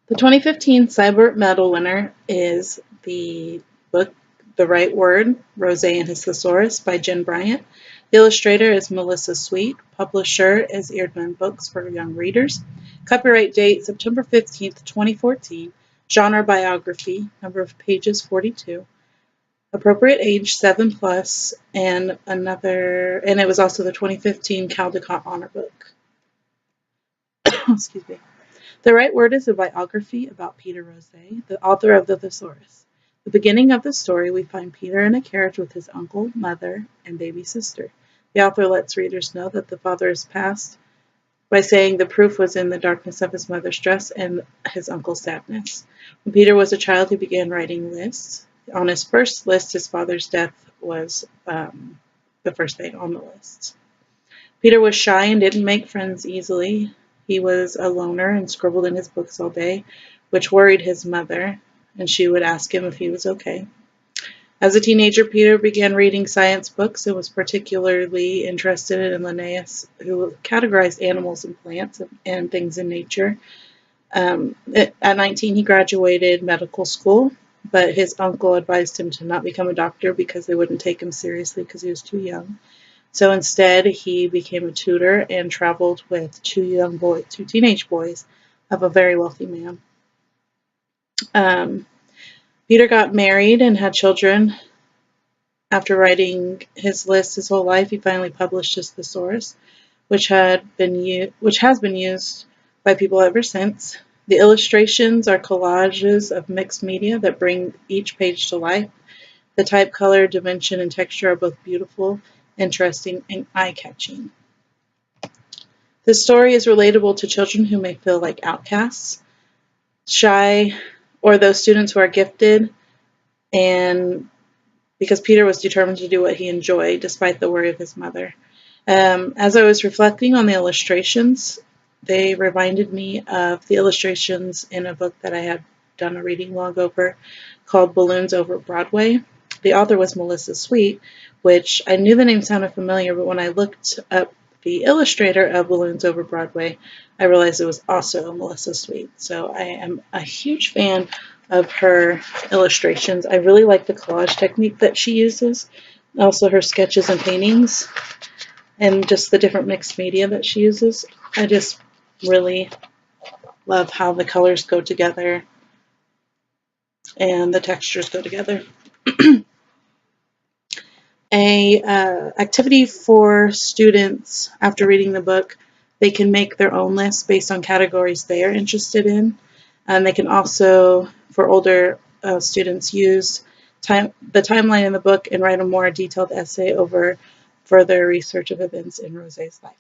The 2015 Sibert Medal winner is the book The Right Word, Rose and His Thesaurus by Jen Bryant. The illustrator is Melissa Sweet. Publisher is Eerdman Books for young readers. Copyright date September 15th, 2014. Genre biography. Number of pages 42. Appropriate age 7+, and it was also the 2015 Caldecott Honor Book. Excuse me. The Right Word is a biography about Peter Rose, the author of the Thesaurus. The beginning of the story, we find Peter in a carriage with his uncle, mother, and baby sister. The author lets readers know that the father is past by saying the proof was in the darkness of his mother's dress and his uncle's sadness. When Peter was a child, he began writing lists. On his first list, his father's death was the first thing on the list. Peter was shy and didn't make friends easily. He was a loner and scribbled in his books all day, which worried his mother, and she would ask him if he was okay. As a teenager, Peter began reading science books and was particularly interested in Linnaeus, who categorized animals and plants and things in nature. At 19, he graduated medical school, but his uncle advised him to not become a doctor because they wouldn't take him seriously because he was too young. So instead, he became a tutor and traveled with two teenage boys of a very wealthy man. Peter got married and had children. After writing his list his whole life, he finally published his Thesaurus, which has been used by people ever since. The illustrations are collages of mixed media that bring each page to life. The type, color, dimension, and texture are both beautiful, interesting, and eye-catching. This story is relatable to children who may feel like outcasts, shy, or those students who are gifted, and because Peter was determined to do what he enjoyed despite the worry of his mother. As I was reflecting on the illustrations, they reminded me of the illustrations in a book that I had done a reading log over called Balloons Over Broadway. The author was Melissa Sweet, which I knew the name sounded familiar, but when I looked up the illustrator of Balloons Over Broadway, I realized it was also Melissa Sweet. So I am a huge fan of her illustrations. I really like the collage technique that she uses, also her sketches and paintings, and just the different mixed media that she uses. I just really love how the colors go together and the textures go together. Activity for students after reading the book, they can make their own list based on categories they are interested in. And they can also, for older students, use the timeline in the book and write a more detailed essay over further research of events in Rose's life.